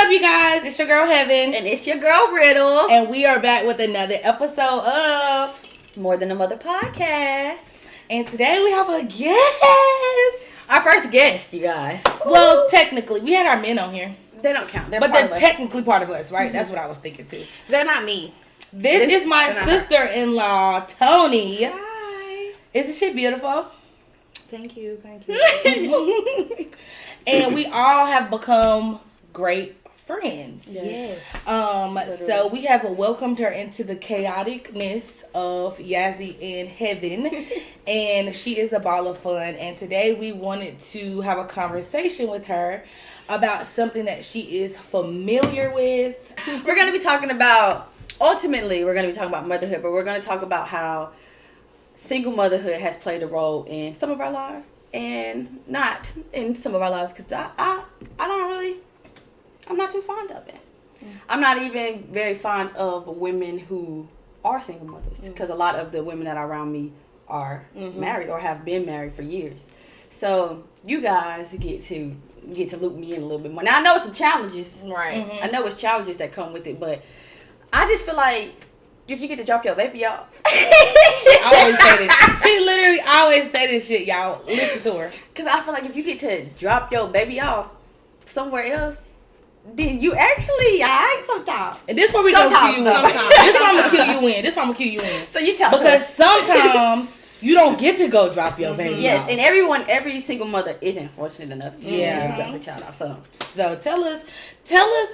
up, you guys? It's your girl Heaven. And it's your girl Riddle. And we are back with another episode of More Than a Mother podcast. And today we have a guest. Our first guest, you guys. Well, technically, we had our men on here. They don't count. But they're technically part of us, right? Mm-hmm. That's what I was thinking too. They're not me. This is my sister-in-law, Toni. Hi. Isn't she beautiful? Thank you. And we all have become great friends. Yes. So we have welcomed her into the chaoticness of Yazzie and Heaven. And she is a ball of fun. And today we wanted to have a conversation with her about something that she is familiar with. We're going to be talking about, ultimately, we're going to be talking about motherhood, but we're going to talk about how single motherhood has played a role in some of our lives and not in some of our lives, because I'm not too fond of it. Mm. I'm not even very fond of women who are single mothers, because a lot of the women that are around me are married or have been married for years. So you guys get to loop me in a little bit more. Now I know it's some challenges, right? Mm-hmm. I know it's challenges that come with it, but I just feel like if you get to drop your baby off. I always say this. She literally always say this shit, y'all. Listen to her. Because I feel like if you get to drop your baby off somewhere else, then you actually alright sometimes. And this is where we gonna kill you in. This is where I'm gonna kill you in. So you tell me. Because sometimes you don't get to go drop your baby off. off. And every single mother isn't fortunate enough to drop the child off. So tell us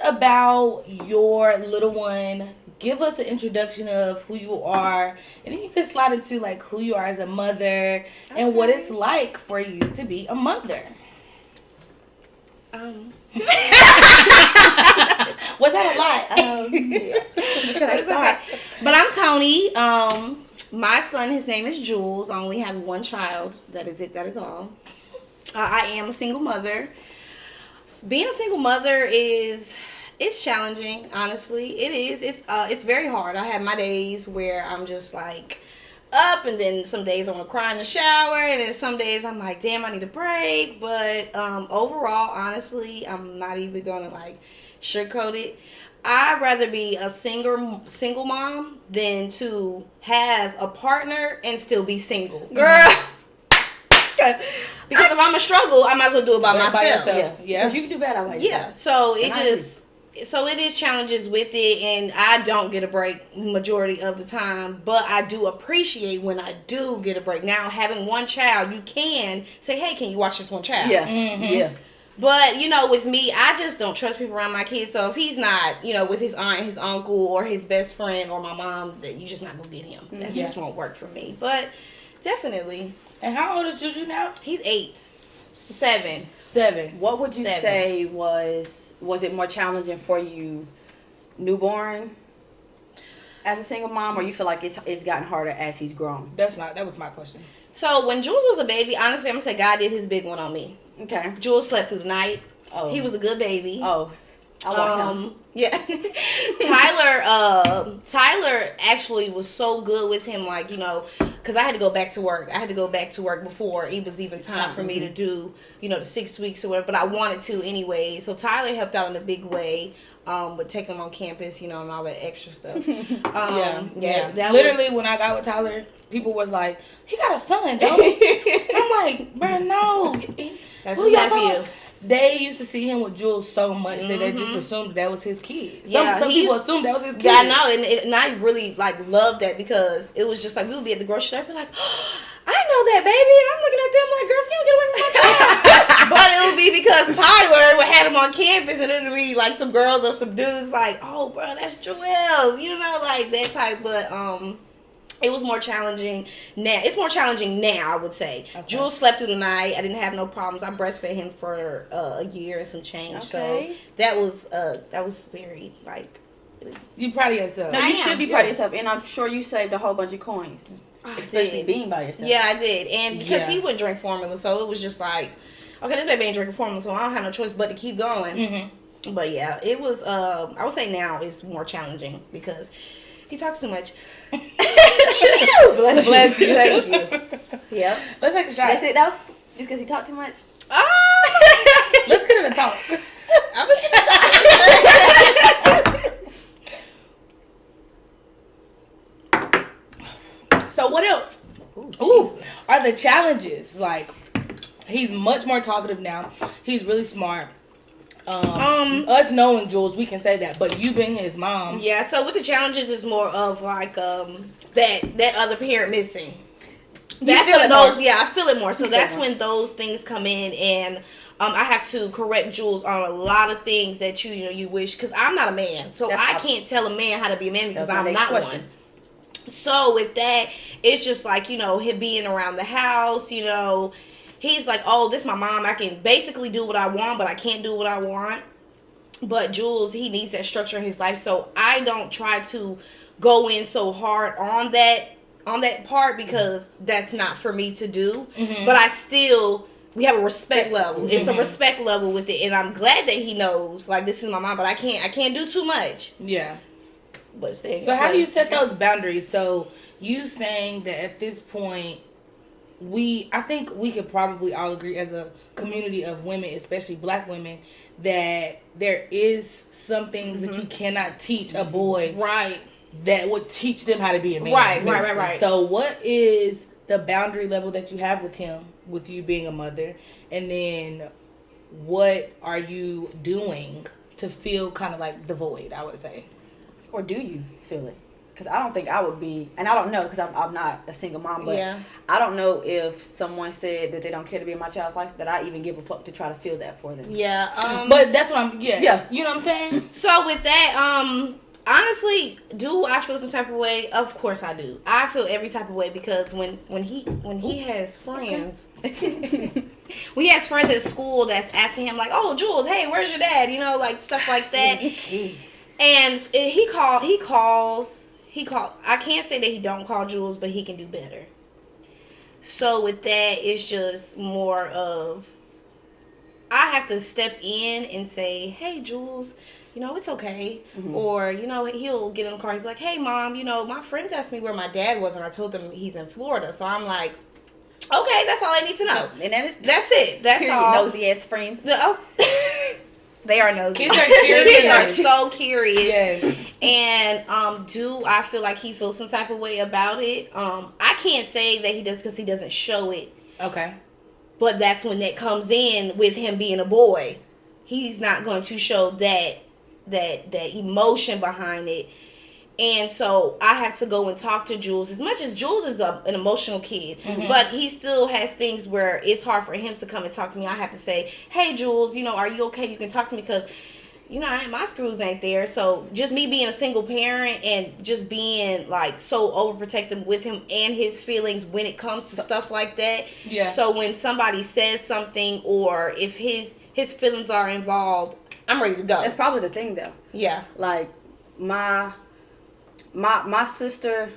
about your little one. Give us an introduction of who you are, and then you can slide into like who you are as a mother and what it's like for you to be a mother. Was that a lot? Should I start? But I'm Toni. My son, his name is Jules. I only have one child. That is it. That is all. I am a single mother. Being a single mother it's challenging, honestly. It is. It's very hard. I have my days where I'm just like up, and then some days I want to cry in the shower, and then some days I'm like, damn, I need a break. But overall, honestly, I'm not even gonna like sugarcoat it. I'd rather be a single mom than to have a partner and still be single, girl. Because if I'm a struggle, I might as well do it by myself. Yeah. You can do better by yourself. Yeah. So it is challenges with it, and I don't get a break majority of the time, but I do appreciate when I do get a break. Now, having one child, you can say, hey, can you watch this one child? Yeah. Mm-hmm. Yeah. But, with me, I just don't trust people around my kids. So if he's not, with his aunt, his uncle, or his best friend, or my mom, that you just not going to get him. That just won't work for me. But definitely. And how old is Juju now? He's 7. What would you say was it more challenging for you newborn as a single mom, or you feel like it's gotten harder as he's grown? That was my question. So when Jules was a baby, honestly, I'm gonna say God did his big one on me. Okay. Jules slept through the night. Oh. He was a good baby. Oh. I want him. Yeah. Tyler actually was so good with him, like, because I had to go back to work. Before it was even time for me to do, the 6 weeks or whatever, but I wanted to anyway. So Tyler helped out in a big way, with taking him on campus, and all that extra stuff. Literally, when I got with Tyler, people was like, he got a son, don't he? I'm like, bro, no. That's his nephew. They used to see him with Jules so much that they just assumed that was his kid. Some people assumed that was his kid. Yeah, I know, and I really loved that, because it was just like we would be at the grocery store and be like, oh, I know that baby, and I'm looking at them like, girl, if you don't get away from my child. But it would be because Tyler would have him on campus, and it would be like some girls or some dudes like, oh, bro, that's Joelle, like that type. But it was more challenging now. It's more challenging now, I would say. Okay. Jules slept through the night. I didn't have no problems. I breastfed him for a year and some change. Okay. So that was very, you proud of yourself. No, you should be proud of yourself. And I'm sure you saved a whole bunch of coins. Especially being by yourself. Yeah, I did. And because he wouldn't drink formula, so it was just like, okay, this baby ain't drinking formula, so I don't have no choice but to keep going. Mm-hmm. But yeah, it was, I would say now it's more challenging because he talks too much. Bless you. Thank you. Yep. Let's take a shot. That's it though? Just because he talked too much? Let's get in a talk. I'm gonna get in a talk. So what else? Ooh, are the challenges? Like, he's much more talkative now. He's really smart. Us knowing Jules, we can say that, but you being his mom. Yeah, so with the challenges, it's more of like that other parent missing. That's when those, I feel it more. So that's when those things come in, and I have to correct Jules on a lot of things that you wish, because I'm not a man, so I can't tell a man how to be a man because I'm not one. So with that, it's just like, him being around the house, he's like, oh, this is my mom. I can basically do what I want, but I can't do what I want. But Jules, he needs that structure in his life. So I don't try to go in so hard on that part, because that's not for me to do. Mm-hmm. But we have a respect level. Mm-hmm. It's a respect level with it. And I'm glad that he knows, like, this is my mom, but I can't do too much. Yeah. But so how do you set those boundaries? So you saying that at this point, I think we could probably all agree as a community of women, especially black women, that there is some things that you cannot teach a boy, right? That would teach them how to be a man, right. So what is the boundary level that you have with him, with you being a mother, and then what are you doing to feel kind of like the void, I would say? Or do you feel it? Because I don't think I would be, and I don't know, because I'm not a single mom, but I don't know if someone said that they don't care to be in my child's life, that I even give a fuck to try to feel that for them. Yeah. But that's what I'm, you know what I'm saying? So with that, honestly, do I feel some type of way? Of course I do. I feel every type of way, because when he has friends, when he has friends at school that's asking him like, oh, Jules, hey, where's your dad? Like stuff like that. And he calls. I can't say that he don't call Jules, but he can do better. So with that, it's just more of, I have to step in and say, hey, Jules, it's okay. Mm-hmm. Or, he'll get in the car and be like, hey, Mom, my friends asked me where my dad was, and I told them he's in Florida. So I'm like, okay, that's all I need to know. And that's it. That's all. Nosy-ass friends. They are nosy. Kids are curious. Kids are so curious. Yes. And do I feel like he feels some type of way about it? I can't say that he does, because he doesn't show it. Okay. But that's when that comes in with him being a boy. He's not going to show that emotion behind it. And so I have to go and talk to Jules. As much as Jules is an emotional kid, but he still has things where it's hard for him to come and talk to me. I have to say, hey, Jules, are you okay? You can talk to me, because, my screws ain't there. So just me being a single parent and just being, like, so overprotective with him and his feelings when it comes to stuff like that. Yeah. So when somebody says something, or if his feelings are involved, I'm ready to go. That's probably the thing, though. Yeah. Like, my sister,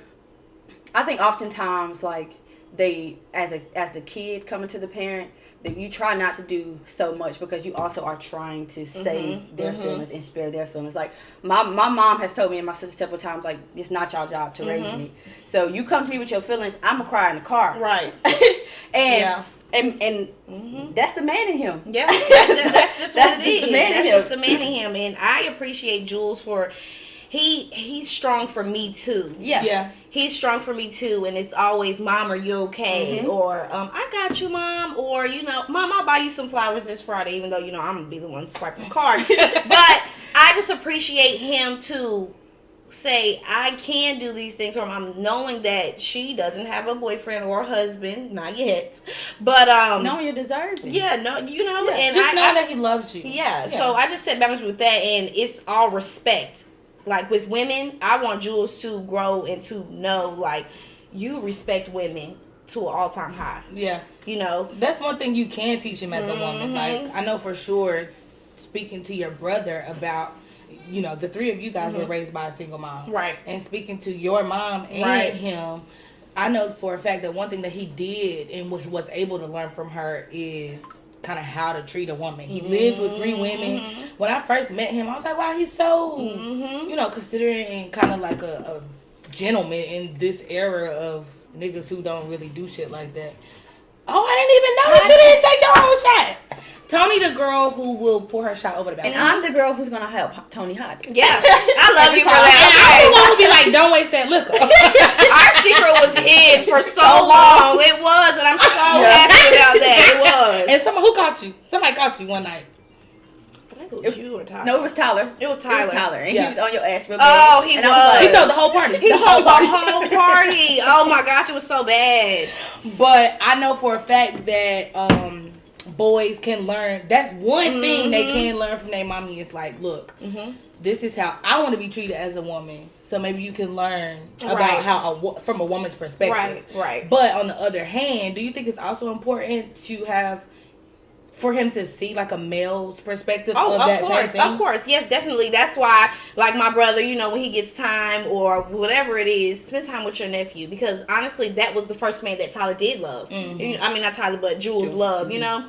I think oftentimes, like, they, as a kid coming to the parent, that you try not to do so much, because you also are trying to save their feelings and spare their feelings. Like, my mom has told me and my sister several times, like, it's not your job to raise me. So you come to me with your feelings, I'm gonna cry in the car. Right. And that's the man in him. Yeah, that's just what it is. That's just the man in him. And I appreciate Jules for, he's strong for me too. Yeah. He's strong for me too, and it's always, Mom, are you okay? Or I got you, Mom. Or Mom, I'll buy you some flowers this Friday, even though I'm gonna be the one swiping the card. But I just appreciate him to say, I can do these things for him. I'm knowing that she doesn't have a boyfriend or husband, not yet. But knowing you're deserving. Yeah, no, and just knowing that he loves you. Yeah. So I just set boundaries with that, and it's all respect. Like, with women, I want Jules to grow and to know, like, you respect women to an all-time high. Yeah. That's one thing you can teach him as a woman. Like, I know for sure, speaking to your brother about, the three of you guys were raised by a single mom. Right. And speaking to your mom and him, I know for a fact that one thing that he did and what he was able to learn from her is kind of how to treat a woman. He lived with 3 women. When I first met him, I was like, wow, he's so, considering and kind of like a gentleman in this era of niggas who don't really do shit like that. Oh, I didn't even know that you didn't take your own shot. Toni the girl who will pour her shot over the balcony. And I'm the girl who's gonna help Toni hide it. Yeah, I love you for And that. I'm the one who be like, don't waste that liquor. Our secret was hid for so long. It was, and I'm so happy about that. It was. And who caught you? Somebody caught you one night. It was you or Tyler? No, it was Tyler. It was Tyler. And Yeah. he was on your ass real bad. Oh, he and was. I He told the whole party. He told the whole party. Oh my gosh, it was so bad. But I know for a fact that boys can learn. That's one thing they can learn from their mommy. Is like, look, this is how I want to be treated as a woman. So maybe you can learn about how from a woman's perspective. Right. But on the other hand, do you think it's also important to have for him to see like a male's perspective of that same thing? Of course, yes, definitely. That's why, like my brother, you know, when he gets time or whatever it is, spend time with your nephew. Because honestly, that was the first man that Tyler did love. I mean, not Tyler, but Jules loved, you know.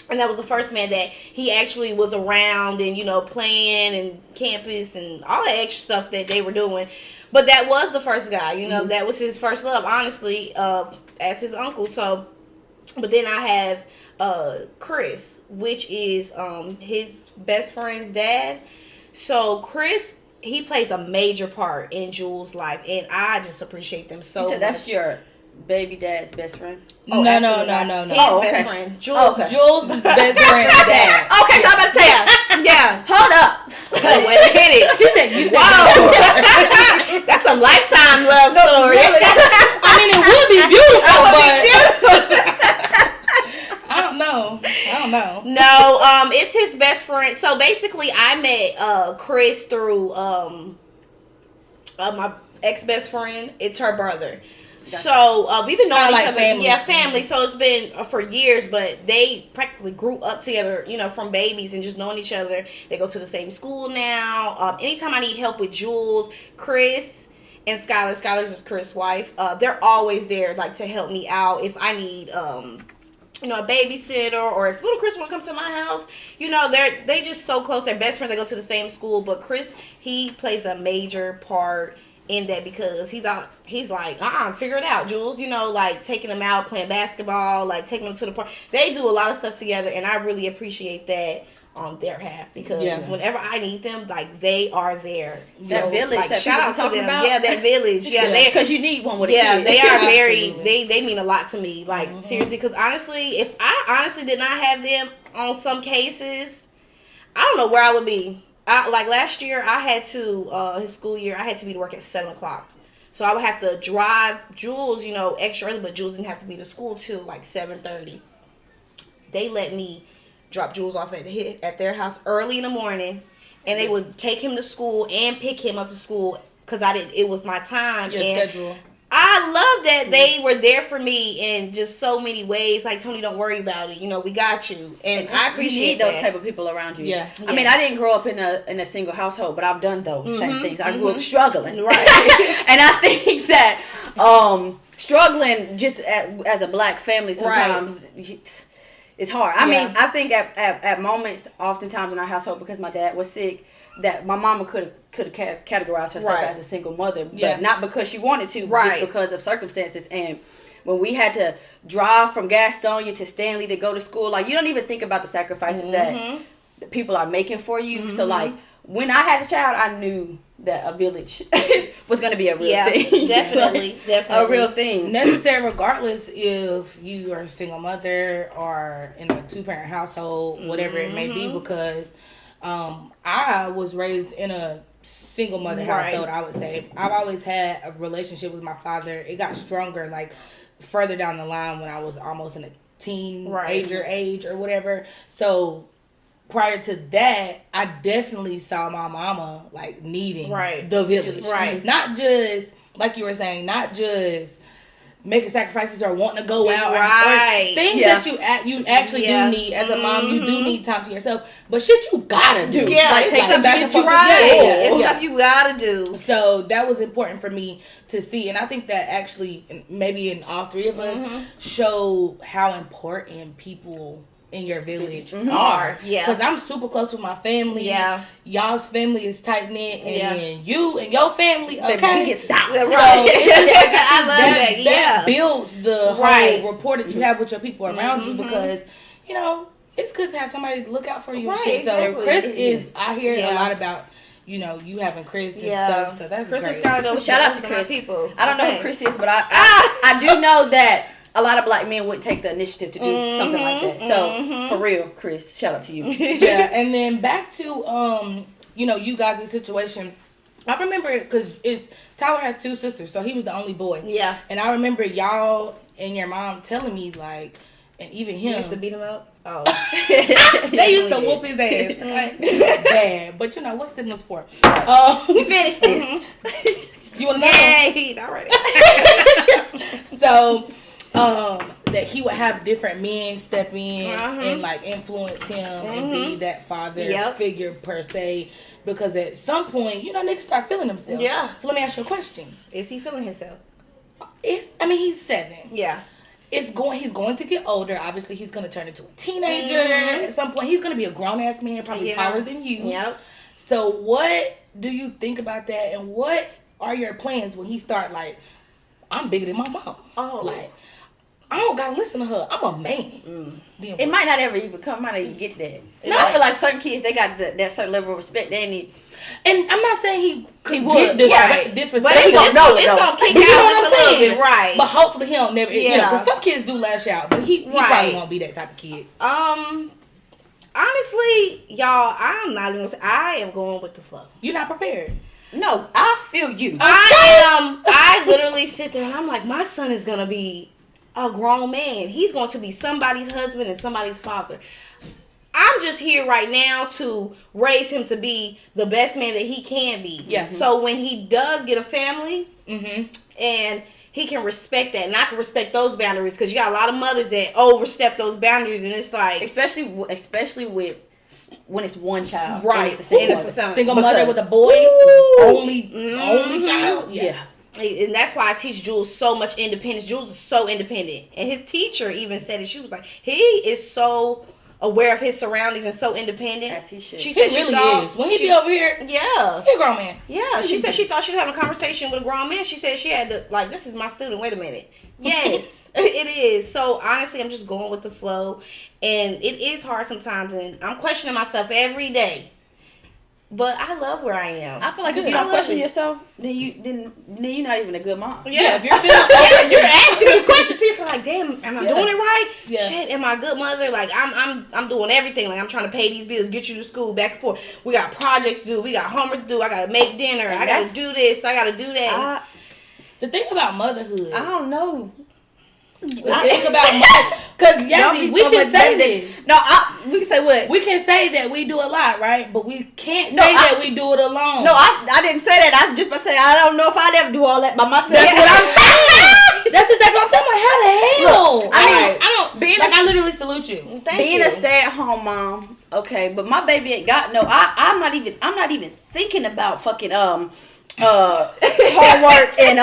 And that was the first man that he actually was around and, you know, playing and campus and all that extra stuff that they were doing. But that was the first guy, you know, that was his first love, honestly, as his uncle. So, but then I have Chris, which is his best friend's dad. So Chris, he plays a major part in Jules' life, and I just appreciate them so much. You said that's your baby dad's best friend? No. His okay. best friend, Jules. Okay. Jules' best friend's dad. Okay, so I'm about to say, yeah. Hold up. Wait a minute. She said, you said Wow. That's a lifetime love story. I mean, it would be beautiful, but I don't know. No, it's his best friend. So basically, I met Chris through my ex best friend. It's her brother. So we've been knowing each other. Family. Yeah, family. So it's been for years, but they practically grew up together, you know, from babies and just knowing each other. They go to the same school now. Anytime I need help with Jules, Chris, and Skylar's is Chris' wife. They're always there, like, to help me out if I need you know, a babysitter, or if little Chris want to come to my house. You know, they just so close. They're best friends. They go to the same school. But Chris, he plays a major part in that because he's like, figure it out, Jules. You know, like taking them out, playing basketball, like taking them to the park. They do a lot of stuff together, and I really appreciate that on their half because whenever I need them, like, they are there. That So, village like, that shout people out to talking them. about? Yeah, that village. Yeah, because you need one with a yeah, kid. they are very. Absolutely. They mean a lot to me. Like seriously, because honestly, if I honestly did not have them on some cases, I don't know where I would be. Like last year, I had to his school year. I had to be to work at 7:00, so I would have to drive Jules, you know, extra early. But Jules didn't have to be to school till like 7:30. They let me drop Jules off at their house early in the morning, and they would take him to school and pick him up to school because it was my time. Your schedule. I love that they were there for me in just so many ways. Like, Toni, don't worry about it. You know, we got you. And I appreciate those that. type of people around you. Yeah. I mean, I didn't grow up in a single household, but I've done those same things. I grew up struggling. Right. And I think that struggling just as a black family sometimes it's hard. I mean, I think at moments, oftentimes in our household, because my dad was sick, that my mama could have categorized herself as a single mother, but not because she wanted to, just because of circumstances. And when we had to drive from Gastonia to Stanley to go to school, like, you don't even think about the sacrifices that the people are making for you. So, like, when I had a child, I knew that a village was going to be a real thing. Definitely. A real thing. Necessary, regardless if you are a single mother or in a 2-parent household, whatever it may be, because I was raised in a single mother household, I would say. I've always had a relationship with my father. It got stronger, like, further down the line when I was almost in a teenager age or whatever. So prior to that, I definitely saw my mama, like, needing the village. Right. Not just, like you were saying, not just making sacrifices or wanting to go out or things that you actually do need as a mom. You do need time to yourself, but shit you gotta do. Yeah, like, it's take them back and forth. It's stuff you gotta do. So that was important for me to see, and I think that actually, maybe in all three of us, show how important people in your village are. Yeah. Because I'm super close with my family. Yeah. Y'all's family is tight knit, and then you and your family, okay, Baby, we get stopped. so it's just like, I love that builds the whole rapport that you have with your people around you, because, you know, it's good to have somebody to look out for you. Right, And shit. exactly. So Chris is. I hear a Yeah. lot about. You know, you having Chris and stuff, so that's Chris great. is kind of Shout out to my Chris. people. I don't know Okay. who Chris is, but I do know that a lot of black men wouldn't take the initiative to do something like that. So for real, Chris, shout out to you. Yeah, and then back to you know, you guys' situation. I remember it because Tyler has 2 sisters, so he was the only boy. Yeah. And I remember y'all and your mom telling me like, and even him. You used to beat him up? Oh. They used to whoop his ass. Right? Bad. But you know, what's siblings for? You finished it. You want to know? Yay, already. So, that he would have different men step in and like influence him and be that father figure per se. Because at some point, you know, niggas start feeling themselves. Yeah. So let me ask you a question. Is he feeling himself? He's 7. Yeah. He's going to get older. Obviously, he's going to turn into a teenager. At some point, he's going to be a grown-ass man, probably taller than you. Yep. So what do you think about that? And what are your plans when he start like, I'm bigger than my mom? Oh. Like, I don't got to listen to her. I'm a man. Then It might not ever even come. Might not even get to that. I feel like certain kids, they got that certain level of respect. They need. And I'm not saying he could would, get disrespect. But he gonna know it, it's though. gonna kick You know out what I'm just a little saying? bit, right? But hopefully he don't never, you know, Yeah. because some kids do lash out. But he probably won't be that type of kid. Honestly, y'all, I'm not even. I am going with the flow. You're not prepared. No, I feel you. I literally sit there and I'm like, my son is gonna be a grown man. He's going to be somebody's husband and somebody's father. I'm just here right now to raise him to be the best man that he can be. Yeah. So when he does get a family, and he can respect that, and I can respect those boundaries, because you got a lot of mothers that overstep those boundaries, and it's like, especially with when it's one child, right? And it's a Single Single mother. mother with a boy, only child. Yeah. And that's why I teach Jules so much independence. Jules is so independent. And his teacher even said it. She was like, he is so aware of his surroundings and so independent. As he should. She He said really thought is. When he be over here, yeah. he a grown man. Yeah. She said she thought she was having a conversation with a grown man. She said she had to, like, this is my student. Wait a minute. Yes, it is. So honestly, I'm just going with the flow. And it is hard sometimes. And I'm questioning myself every day. But I love where I am. I feel like if you don't question yourself, then you're not even a good mom. Yeah, if you're feeling, you're asking these questions. You're like, damn, am I doing it right? Yeah. Shit, am I a good mother? Like, I'm doing everything. Like, I'm trying to pay these bills, get you to school, back and forth. We got projects to do. We got homework to do. I got to make dinner. And I got to do this. I got to do that. the thing about motherhood. I don't know. The thing about because Yazzie, we can say this. No, we can say what? We can say that we do a lot, right? But we can't say that we do it alone. No, I didn't say that. I was just about to say I don't know if I'd ever do all that by myself. That's what I'm saying. That's exactly what I'm saying. Like, how the hell? Look, I don't. I literally salute you. Being a stay-at-home mom, okay, but my baby ain't got no. I'm not even thinking about fucking homework and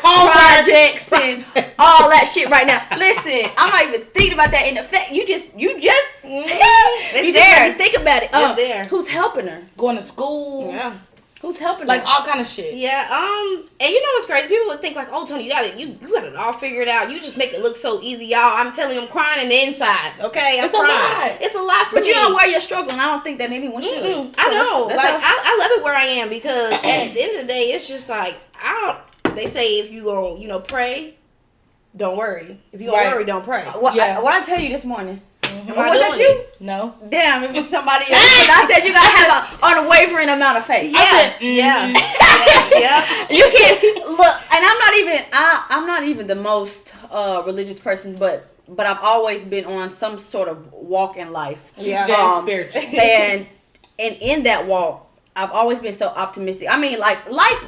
projects and all that shit right now. Listen, I'm not even thinking about that. In effect, you just just gotta think about it. It's there. Who's helping her? Going to school. Yeah. Who's helping Like her? all kind of shit. Yeah, and you know what's crazy? People would think like, "Oh, Toni, you got it all figured out. You just make it look so easy, y'all." I'm telling you, I'm crying in the inside. Okay, I'm It's a crying. lot. It's a lot for But me. you know where you're struggling. I don't think that anyone should. I know. That's Like how- I love it where I am, because at the end of the day, it's just like they say if you go, pray, don't worry. If you gonna worry, don't pray. What I tell you this morning? Am I Was doing that you? it? No. Damn, it was somebody else. But I said you gotta have an unwavering amount of faith. Yeah, yeah. You can't look, and I'm not even the most religious person, but I've always been on some sort of walk in life. She's very spiritual. and in that walk, I've always been so optimistic. I mean, like life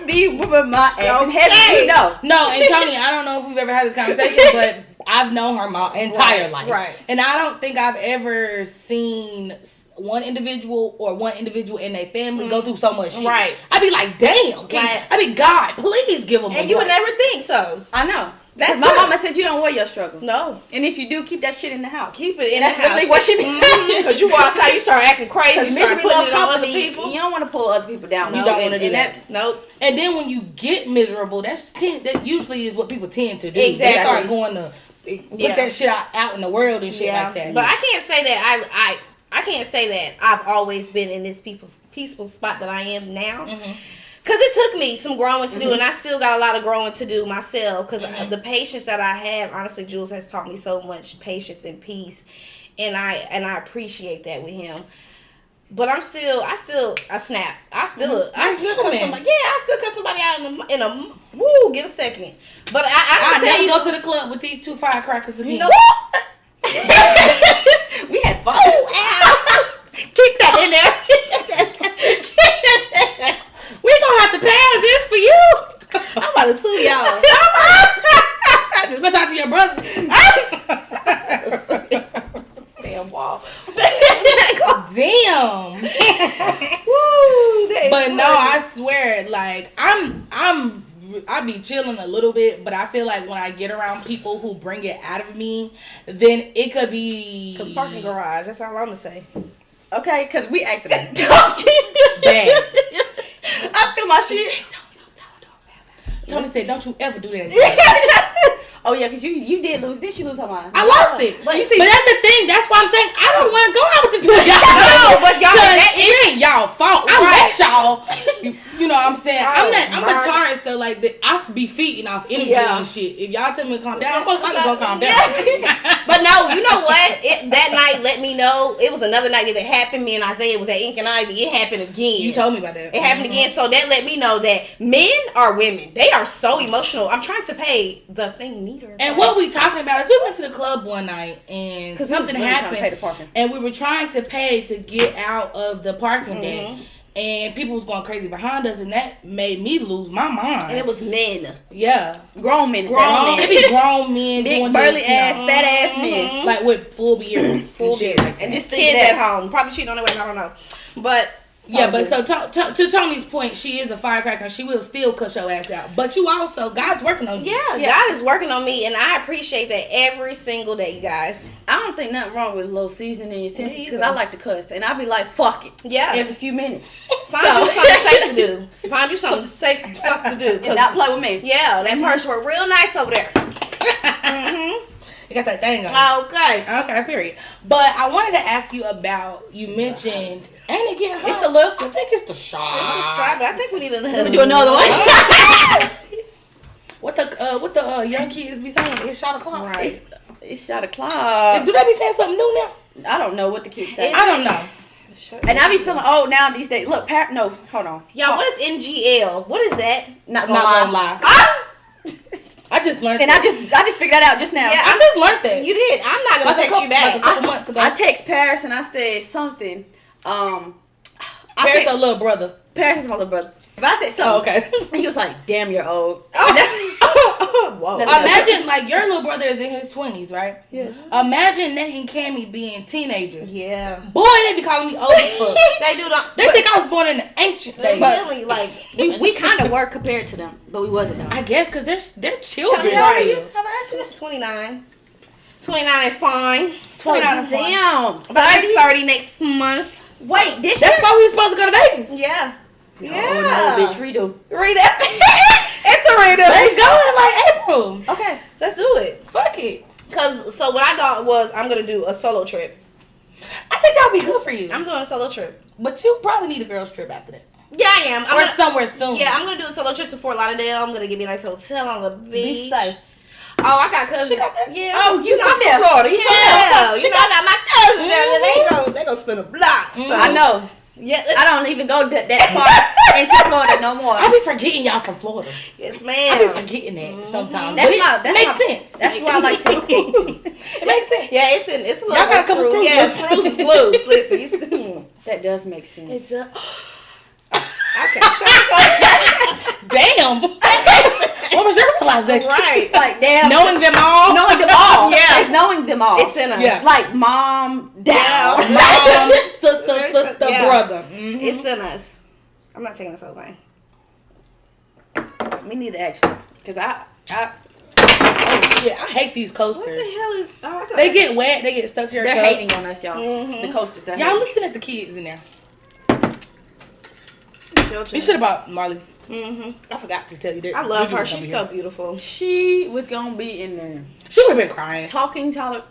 be whipping my ass in heaven. You know. No, and Toni, I don't know if we've ever had this conversation, but I've known her my entire life. Right. And I don't think I've ever seen one individual in their family go through so much shit. Right. I'd be like, damn. I'd be, God, please give them a And you would break. never think so. I know. That's my good. mama said you don't wear your struggle. No. And if you do, keep that shit in the house. Keep it in That's the house. literally what she be saying. Because you go outside, you start acting crazy. Because You start misery putting love it on other company. people. You don't want to pull other people down. You don't want to do and that. Nope. And then when you get miserable, that usually is what people tend to do. Exactly. They start going to put that shit out in the world and shit like that. But I can't say that I can't say that I've always been in this peaceful spot that I am now. Because it took me some growing to do, and I still got a lot of growing to do myself. Because the patience that I have, honestly, Jules has taught me so much patience and peace, and I appreciate that with him. But I snap. I still cut somebody. I still cut somebody out in a woo. Give a second. But I never go to the club with these two firecrackers again. You know what? We had fun. Keep that in there. We gonna have to pay for this for you. I'm about to sue y'all. Let's talk to your brother. Damn wall. Damn. Woo, but no, I swear, like I be chilling a little bit, but I feel like when I get around people who bring it out of me, then it could be because parking garage. That's all I'm gonna say. Okay, because we acted bad. I feel my shit. Tony said, "Don't you ever do that." Oh yeah, because you did lose. Did she lose her mind? I lost it. But that's the thing. That's why I'm saying I don't want to go out with the two of y'all. No, but y'all, it ain't y'all fault. I let y'all. You know what I'm saying? I'm a Taurus, so like I be feeding off energy and shit. If y'all tell me to calm down, I'm supposed to go calm down. But no, you know what? That night let me know. It was another night that it happened. Me and Isaiah was at Ink and Ivy. It happened again. You told me about that. It happened again. So that let me know that men are women. They are so emotional. I'm trying to pay the thing meter. And what we talking about is we went to the club one night and something happened, and we were trying to pay to get out of the parking deck. And people was going crazy behind us, and that made me lose my mind. And it was men. Yeah. Grown men. It be grown men. Big, burly ass, fat ass men. Like with full beards. And just kids at home. Probably cheating on their way, I don't know. But... Yeah, but so to Tony's point, she is a firecracker and she will still cut your ass out. But you also, God's working on you. Yeah, God is working on me, and I appreciate that every single day, you guys. I don't think nothing wrong with a little seasoning in your sentences because I like to cuss, and I be like, fuck it. Yeah. Every few minutes. Find you something safe to do. Find you something safe to do. And not play with me. Yeah, that purse worked real nice over there. You got that thing on. Okay, period. But I wanted to ask you about, you mentioned... Ain't it getting hot? It's the look. I think it's the shot. It's the shot, but I think we need another. Let me do another one. What the young kids be saying? It's shot o'clock. Right. It's shot o'clock. Do they be saying something new now? I don't know what the kids say. I don't know. And I be feeling old now these days. Look, no, hold on. Y'all, what is NGL? What is that? Not gonna lie. I just learned and that. I just figured that out just now. Yeah, I just learned that. You did. I'm not gonna text you back. Like a couple months ago. I text Paris and I said something. Paris a little brother. Paris is my little brother. But I said something. Oh, okay. And he was like, damn, you're old. Whoa. Imagine, like, your little brother is in his 20s, right? Yes. Imagine Nate and Cammy being teenagers. Yeah. Boy, they be calling me old as fuck. They do. They think I was born in the ancient days. Really, like... We kind of were compared to them, but we wasn't though. I guess, because they're children. How old are you? How about you? 29. 29 and fine. 29 and fine. Damn. About 30 next month. Wait, this That's why we were supposed to go to Vegas. Yeah. No, bitch, redo. It's a redo. Let's go in like April. Okay, let's do it. Fuck it. So what I thought was I'm going to do a solo trip. I think that would be good for you. I'm doing a solo trip. But you probably need a girl's trip after that. Yeah, I am. Somewhere soon. Yeah, I'm going to do a solo trip to Fort Lauderdale. I'm going to give me a nice hotel on the beach. Be safe. Oh, I got cousins. She got that? Yeah. Oh, you I'm from from Florida. Yeah. Okay. You know, I got my cousins down there. They gonna spin a block. So. I know. Yeah. I don't even go that far into Florida no more. I be forgetting y'all from Florida. Yes, I ma'am. be forgetting that sometimes. That makes sense. That's why I like to escape too. It makes sense. Yeah, it's a little. Y'all got a couple screws. Yeah, screws is loose. Listen, That does make sense. it's a. Okay, Damn. What was your realization? right. Like damn. Knowing them all. Knowing them all. Yeah. It's knowing them all. It's in us. Yeah. Like mom, dad, Mom, sister, Yeah. brother. Mm-hmm. It's in us. I'm not taking this whole thing. Me neither actually. Cause I Oh shit! I hate these coasters. What the hell is? Oh, They get wet. They get stuck to your they're cup. hating on us, y'all. Mm-hmm. The coasters. They're Y'all hating. listen at the kids in there. Your You turn. should have brought Marley. Mm-hmm. I forgot to tell you that. I love her. Juju's She's gonna so beautiful. She was gonna be in there. She would have been crying. Talking, Tyler.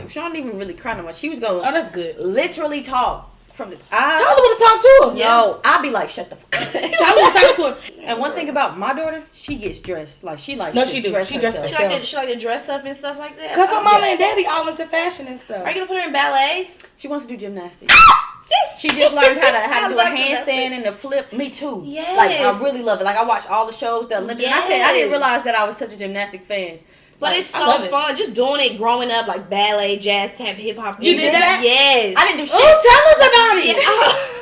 She don't even really cry no much. She was going. Oh, that's good. Literally talk from the. Tyler would have talked to her. No, I'd be like, shut the fuck up. Tyler would talk to her. And one thing about my daughter, she gets dressed. Like, she likes No, to she do. dress She dress herself. herself. She like to dress up and stuff like that. Because her mama and daddy all into fashion and stuff. Are you gonna put her in ballet? She wants to do gymnastics. She just learned how to do a love handstand and a flip. Me too. Yes. Like, I really love it. Like, I watch all the shows, the Olympics. Yes. I said, I didn't realize that I was such a gymnastic fan. But Like, it's I so love it. fun just doing it growing up, like ballet, jazz, tap, hip hop. You did that? Yes. I didn't do shit. Oh, tell us about it.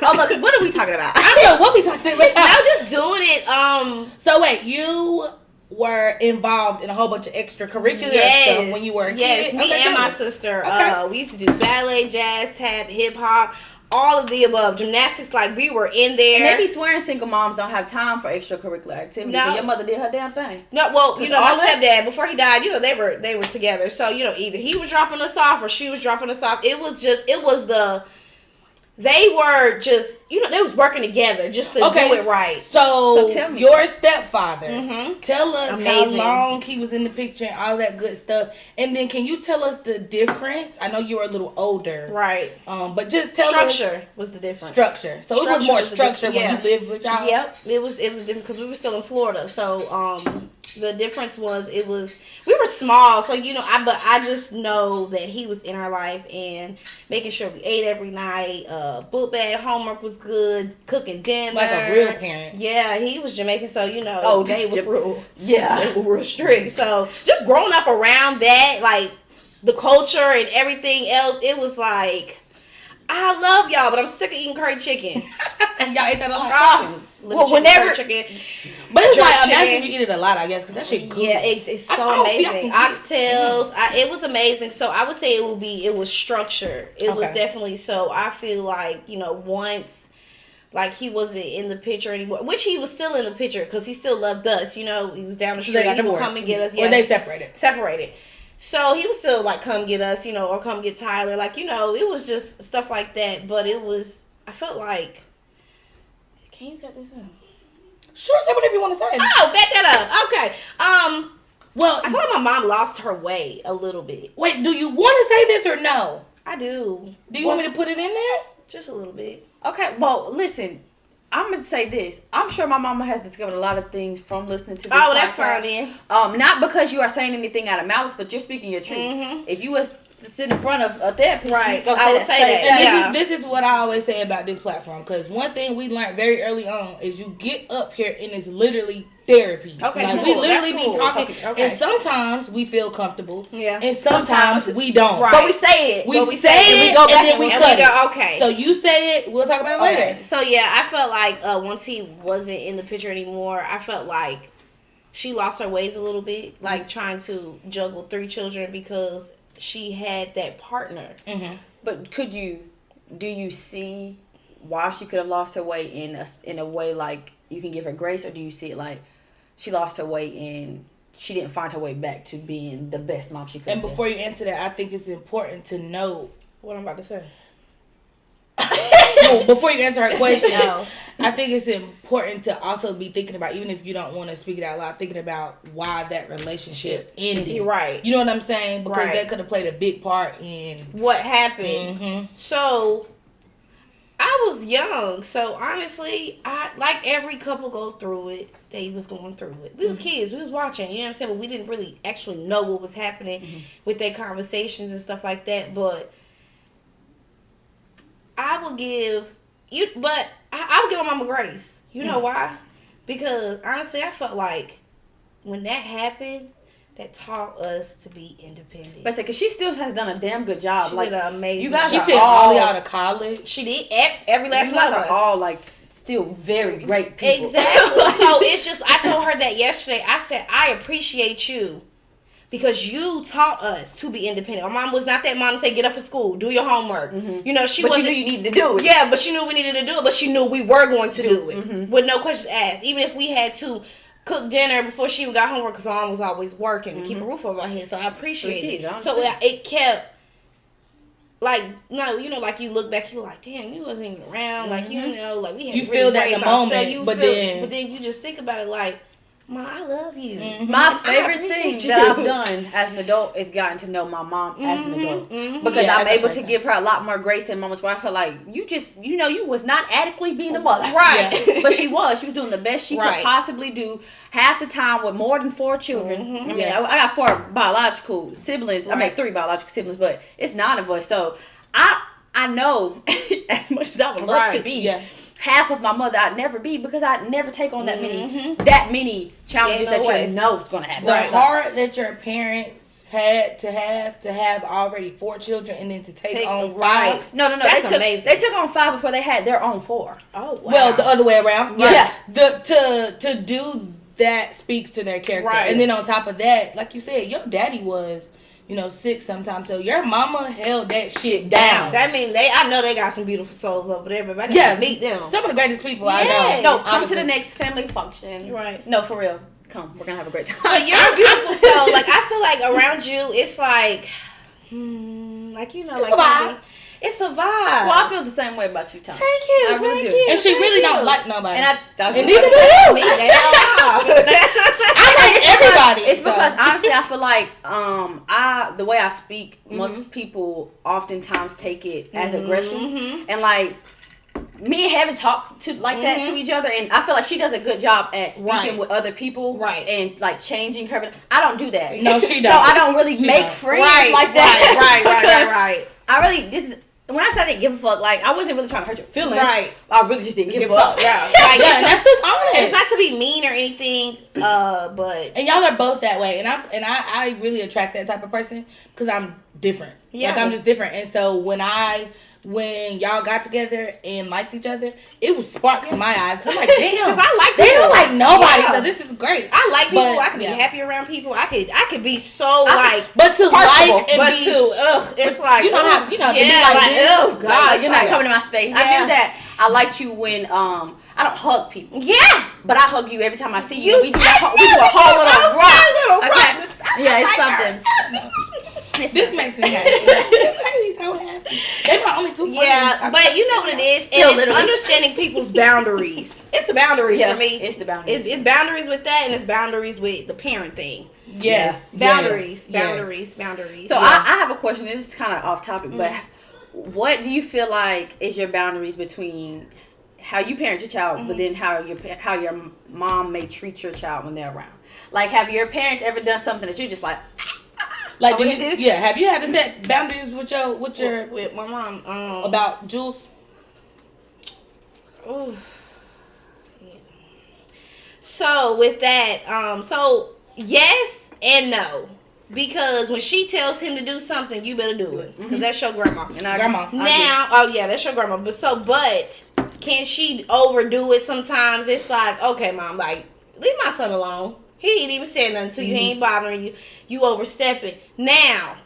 Oh, look, what are we talking about? I don't know what we talking about. I was just doing it. So wait, you were involved in a whole bunch of extracurricular stuff when you were a yes, kid? me Okay, and tell my me. sister. Okay. We used to do ballet, jazz, tap, hip hop, all of the above. Gymnastics, like we were in there. And they be swearing single moms don't have time for extracurricular activities. No. And your mother did her damn thing. No, well, you know, my all that- stepdad, before he died, you know, they were together. So, you know, either he was dropping us off or she was dropping us off. They were just, you know, they was working together just to do it right. So tell me. your stepfather, Mhm. tell us Amazing. how long he was in the picture and all that good stuff. And then can you tell us the difference? I know you were a little older. Right. But just tell Structure was the difference. Structure. So it was Structure more was the structure when difference, you lived with y'all? Yep. It was different because we were still in Florida. So, the difference was we were small, so you know, I just know that he was in our life and making sure we ate every night, book bag, homework was good, cooking dinner. Like a real parent. Yeah, he was Jamaican, so you know, they was real. Yeah. They were real strict. So just growing up around that, like the culture and everything else, it was like, I love y'all, but I'm sick of eating curry chicken. And y'all ate that a lot? Well, whenever- chicken. But it's jerk like, imagine chicken. you eat it a lot, I guess, because that shit good. Yeah, it's so I don't see- I amazing. can get- Oxtails, it was amazing. So I would say it was structured. It was Okay. definitely, so I feel like, you know, once, like he wasn't in the picture anymore, which he was still in the picture because he still loved us. You know, he was down the So street. they got He would divorced. come and get us. Or they separated. Separated. So he was still like, come get us, you know, or come get Tyler. Like, you know, it was just stuff like that. But I felt like, can you cut this out? Sure, say whatever you want to say. Oh, back that up. Okay. Well, I feel like my mom lost her way a little bit. wait, do you want to say this or no? I do. Do you want me to put it in there? Just a little bit. Okay, well, listen. I'm going to say this. I'm sure my mama has discovered a lot of things from listening to this Oh, that's podcast. fine then. Not because you are saying anything out of malice, but you're speaking your truth. Mhm. If you was to sit in front of a therapist, Right. you was I gonna would say that. And Yeah. this is what I always say about this platform. Because one thing we learned very early on is you get up here and it's literally therapy. Okay, like, cool. we literally That's be cool. talking. Okay. And sometimes we feel comfortable. Yeah. And sometimes we don't. Right. But we say it. We But say it, we go back and then we And cut we it. go, okay. So you say it, we'll talk about it later. Okay. So yeah, I felt like once he wasn't in the picture anymore, I felt like she lost her ways a little bit, like trying to juggle 3 children because she had that partner. Mm-hmm. But do you see why she could have lost her way in a way like you can give her grace, or do you see it like she lost her way and she didn't find her way back to being the best mom she could? And before you answer that, I think it's important to know. What I'm about to say. No, before you answer her question, No. I think it's important to also be thinking about, even if you don't want to speak it out loud, thinking about why that relationship ended. You're right. You know what I'm saying? Because Right. that could have played a big part in. What happened? Mhm. So I was young, so honestly, I like every couple go through it. They was going through it. We was kids. We was watching. You know what I'm saying? But we didn't really actually know what was happening with their conversations and stuff like that. But I would give you. But I would give my mama grace. You know why? Because honestly, I felt like when that happened, that taught us to be independent. But because she still has done a damn good job. She Like, did an amazing you guys She are job. said all- all out of college. She did every last you one guys of are us. all like still very great people. Exactly. So it's just, I told her that yesterday. I said, I appreciate you because you taught us to be independent. My mom was not that mom to say, get up for school, do your homework. You know, she But you wasn't. knew you needed to do it. Yeah, but she knew we needed to do it, but she knew we were going to do it with no questions asked. Even if we had to cook dinner before she even got homework because my mom was always working to keep a roof over our head. So I appreciate kids, it. I So it kept. Like, no, you know, like you look back, you're like, damn, you wasn't even around. Like, you know, like we had You to feel really that in raise the ourselves. moment, You but feel- then- but then you just think about it like, Ma, I love you. Mm-hmm. My favorite thing appreciate that you. I've done as an adult is gotten to know my mom as an adult. Because Yeah, I'm as a able to person. give her a lot more grace in moments where I feel like you was not adequately being a mother. Right. Yeah. But she was doing the best she Right. could possibly do half the time with more than 4 children. I mean, Yeah. I got 4 biological siblings. I mean, Right. 3 biological siblings, but it's 9 of us. So I know as much as I would love to Right. be. Yeah. Half of my mother I'd never be because I'd never take on that many challenges Ain't no that way. you know is gonna happen. The Right. heart that your parents had to have already 4 children and then to take on 5. right. No. That's They amazing. took on 5 before they had their own 4. Oh, wow. Well, the other way around. Right. Yeah. To do that speaks to their character. Right. And then on top of that, like you said, your daddy was, sick sometimes. So your mama held that shit down. That mean I know they got some beautiful souls over there, but I Yeah, gotta meet them. Some of the greatest people Yes. I know. No, come honestly. to the next family function. Right. No, for real. Come. We're gonna have a great time. But you're a beautiful soul. Like, I feel like around you, it's like, like, It's like a vibe. It's a vibe. Well, I feel the same way about you, Tom. Thank you. I really thank do. you. And she thank really you. don't like nobody. And And neither do you. me. They don't. I like everybody. It's so. because honestly, I feel like the way I speak, most people oftentimes take it as aggression, and like me and Heaven talk to like that to each other, and I feel like she does a good job at speaking Right. with other people, Right. and like changing her. I don't do that. No, she So don't. I don't really She make don't. friends Right, like that. right. I really when I said I didn't give a fuck, like I wasn't really trying to hurt your feelings. Right. I really just didn't give a Give fuck. up. Yeah. Like, Yeah, and that's just honest. it's not to be mean or anything, but And y'all are both that way, and I really attract that type of person because I'm different. Yeah. Like I'm just different, and so when y'all got together and liked each other, it was sparks in my eyes. 'Cause I'm like, damn, 'Cause I like they people. don't like nobody, Yeah. so this is great. I like people. But, I can yeah. be happy around people. I could be so like, But to Personable, like and but be, to it's like, you know how to be like this. oh god, God, it's you're not like- coming to my space. I Yeah. do that. I liked you when I don't hug people. Yeah. But I hug you every time I see you. You- We do a whole little rock. little Okay. rock. Yeah, it's something. This makes me happy. This makes me so happy. They my only 2 friends. Yeah, but you know what it is, and Yeah, it's literally. understanding people's boundaries. It's the boundaries Yeah, for me. it's the boundaries. It's boundaries with that, and it's boundaries with the parent thing. Yes, Boundaries, yes, boundaries, boundaries. So Yeah. I have a question. This is kind of off topic, but what do you feel like is your boundaries between how you parent your child, but then how your mom may treat your child when they're around? Like, have your parents ever done something that you're just like? Like, Oh, do we you, do? yeah, have you had to set boundaries with your with my mom, about Jules? ooh. Yeah. So with that, so yes and no, because when she tells him to do something, you better do it, because that's your grandma. And I Grandma. Now, oh yeah, that's your grandma. But can she overdo it sometimes? It's like, okay, mom, like, leave my son alone. He ain't even said nothing to you. He ain't bothering you. You overstepping. Now,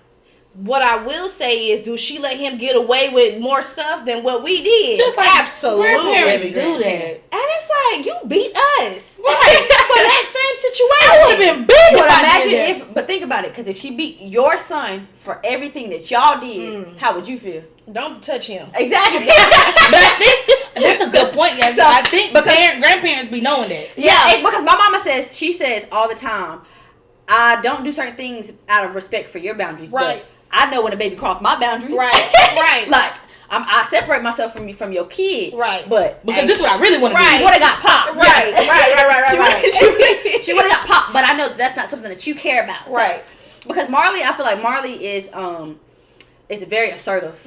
what I will say is, do she let him get away with more stuff than what we did? Just like Absolutely. grandparents do that. And it's like, you beat us. Right. For that same situation. I would have been big But if I imagine did that. but think about it, because if she beat your son for everything that y'all did, how would you feel? Don't touch him. Exactly. But I think that's a good point, yes. So, I think grandparents be knowing that. Yeah, because my mama says all the time, I don't do certain things out of respect for your boundaries. Right. But I know when a baby crossed my boundaries. Right. Right. Like, I separate myself from your kid. Right. But Because this is what I really want to Right. do. She would have got popped. Right. Right. She would have got popped, but I know that's not something that you care about. So, Right. because Marley, I feel like Marley is very assertive.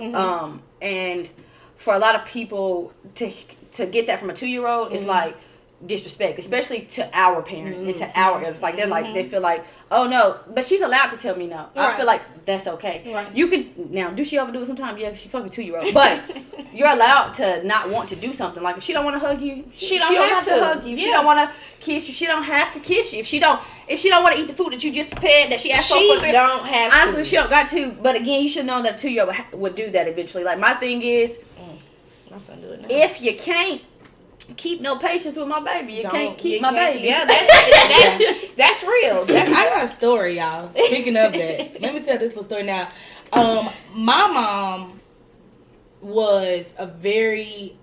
And for a lot of people to get that from a 2-year-old is like disrespect, especially to our parents and to our elders. Like they feel like, oh no, but she's allowed to tell me no. Right. I feel like that's okay. Right. You can now do she overdo it sometimes? Yeah, 'cause she fucking 2-year-old. But you're allowed to not want to do something. Like if she don't want to hug you, She don't have to. hug you. If she Yeah. don't want to kiss you, she don't have to kiss you. If she don't want to eat the food that you just prepared that she asked She for, don't have honestly, to. she don't got to. But again, you should know that a 2-year-old would do that eventually. Like my thing is, My son do it now. if you can't keep no patience with my baby, you can't keep my baby. Yeah, that's real. That's I got a story, y'all. Speaking of that, let me tell this little story now. My mom was a very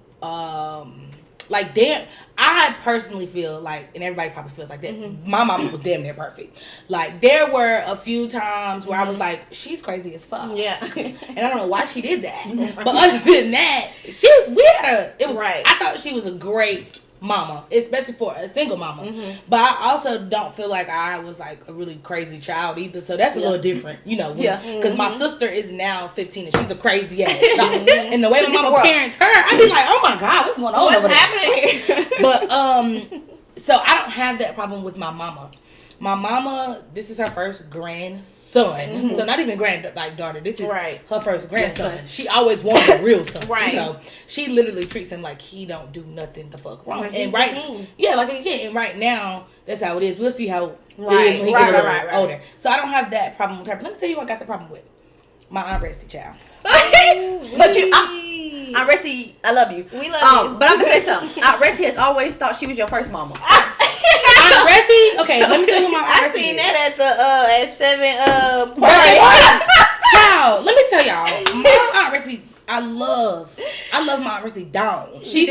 Like, damn, I personally feel like, and everybody probably feels like that, my mama was damn near perfect. Like, there were a few times where I was like, she's crazy as fuck. Yeah. And I don't know why she did that. But other than that, I thought she was a great mama, especially for a single mama. But I also don't feel like I was like a really crazy child either, so that's a little different, you know. Because my sister is now 15 and she's a crazy ass child. And the way my mama parents her, I be like, oh my god, what's going on? What's happening? But so I don't have that problem with my mama. My mama, this is her first grandson. So not even daughter. This is her first grandson. She always wanted a real son. So she literally treats him like he don't do nothing the fuck wrong. And and right now, that's how it is. We'll see how it is when he gets a little older. So I don't have that problem with her. But let me tell you what I got the problem with. My Aunt Resty child. But Aunt Resty, I love you. We love you. But I'm going to say something. Aunt Resty has always thought she was your first mama. Aunt Resty? Okay, let me tell you who my Aunt Resty is. I seen that at the 7 Child, let me tell y'all. My Aunt Resty, I love my Aunt Resty down. She's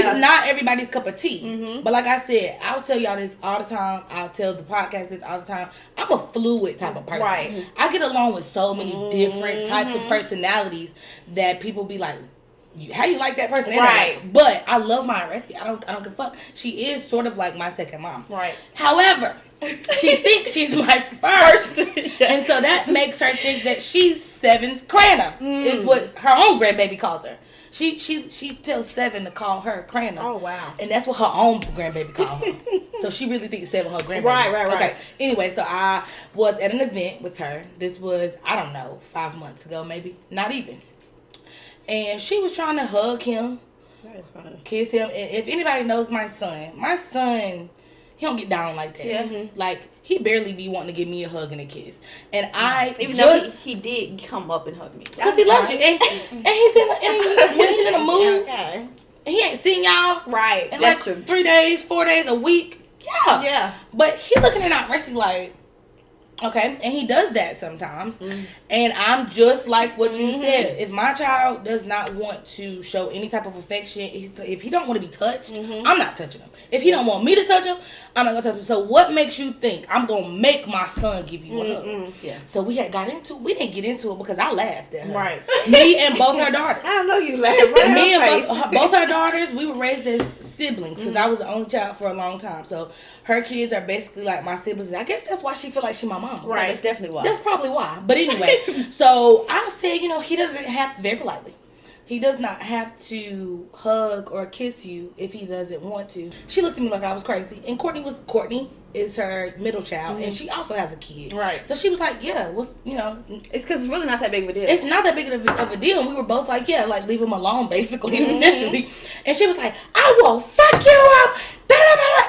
not everybody's cup of tea. But like I said, I'll tell y'all this all the time. I'll tell the podcast this all the time. I'm a fluid type of person. I get along with so many different types of personalities that people be like, how you like that person? But I love my Aunt Resty. I don't give a fuck. She is sort of like my second mom. However, she thinks she's my first. And so that makes her think that she's Seven's Crana, is what her own grandbaby calls her. She tells Seven to call her Crana. Oh, wow. And that's what her own grandbaby call her. So she really thinks Seven her grandbaby. Right. Okay. Anyway, so I was at an event with her. This was, I don't know, 5 months ago maybe. Not even. And she was trying to hug him, kiss him. And if anybody knows my son, he don't get down like that. Like, he barely be wanting to give me a hug and a kiss. And even though he did come up and hug me. Because he loves you. And when he's in a mood, he ain't seen y'all. And that's like true. 3 days, 4 days, a week. Yeah. But he looking at Aunt Resty like, okay, and he does that sometimes. And I'm just like what you said. If my child does not want to show any type of affection, if he don't want to be touched, I'm not touching him. If he don't want me to touch him, I'm not going to touch him. So what makes you think I'm going to make my son give you a hug? So we didn't get into it because I laughed at her. Me and both her daughters. I know you laughed. Me and both her daughters, we were raised as siblings because I was the only child for a long time. So her kids are basically like my siblings. I guess that's why she feel like she my mom. That's definitely why. That's probably why. But anyway, so I said, he doesn't have to, very politely, he does not have to hug or kiss you if he doesn't want to. She looked at me like I was crazy. And Courtney is her middle child, and she also has a kid. So she was like, yeah, it's because it's really not that big of a deal. It's not that big of a deal. And we were both like, yeah, like leave him alone, basically, essentially. And she was like, I will fuck you up.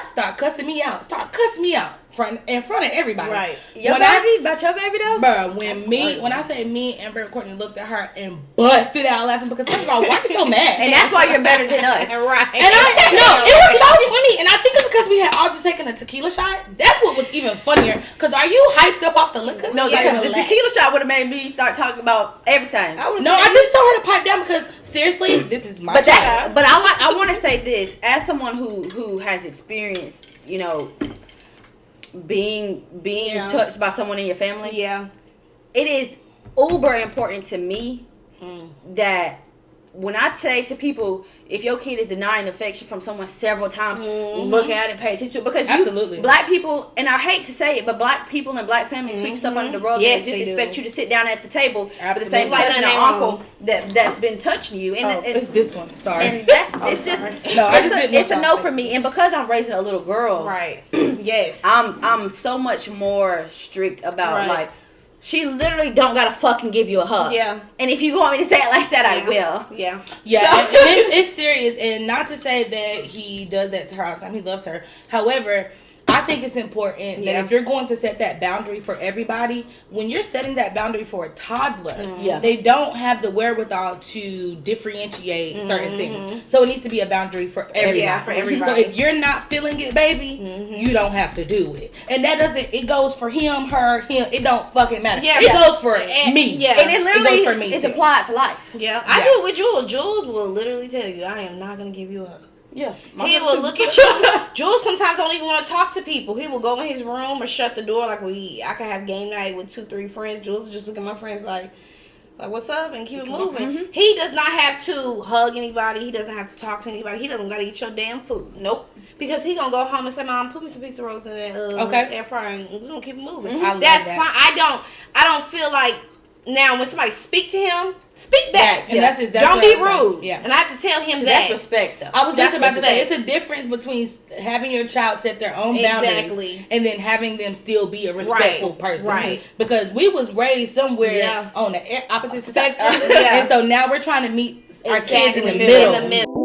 Start cussing me out in front of everybody. Your baby? About your baby though? Bruh, when I say me, Amber and Courtney looked at her and busted out laughing because first of all, why are you so mad? And that's why you're better than us. And it was so funny. And I think it's because we had all just taken a tequila shot. That's what was even funnier. Because are you hyped up off the liquor? No, the tequila shot would have made me start talking about everything. I just told her to pipe down because seriously, this is my child. But I want to say this as someone who has experienced, being touched by someone in your family. It is uber important to me that when I say to people, if your kid is denying affection from someone several times, look at it, pay attention. Because black people, and I hate to say it, but black people and black families sweep stuff under the rug and just expect you to sit down at the table with the same cousin or uncle that's been touching you. And it's this one. Sorry. And it's a no for me. And because I'm raising a little girl, I'm so much more strict about like, she literally don't gotta fucking give you a hug. And if you want me to say it like that, I will. And it's serious. And not to say that he does that to her all the time. He loves her. However, I think it's important that if you're going to set that boundary for everybody, when you're setting that boundary for a toddler, they don't have the wherewithal to differentiate certain things. So it needs to be a boundary for everybody. So if you're not feeling it, baby, you don't have to do it. And that doesn't, it goes for him, her, him. It don't fucking matter. It goes for me. And it literally is applied to life. I do it with Jules. Jules will literally tell you, I am not going to give you a hug. Yeah. He will look at you. Jules sometimes don't even want to talk to people. He will go in his room or shut the door. Like I could have game night with 2-3 friends. Jules will just look at my friends like what's up and keep it moving. Mm-hmm. He does not have to hug anybody. He doesn't have to talk to anybody. He doesn't got to eat your damn food. Nope. Because he gonna go home and say, "Mom, put me some pizza rolls in that air fryer, and we gonna keep it moving." Mm-hmm. That's fine. I don't feel like now when somebody speak to him, speak back. And that's don't be rude. Yeah. And I have to tell him that. That's respect, though. I was just about to say, it's a difference between having your child set their own boundaries and then having them still be a respectful person. Right. Because we was raised somewhere on the opposite spectrum. And so now we're trying to meet our kids in the middle.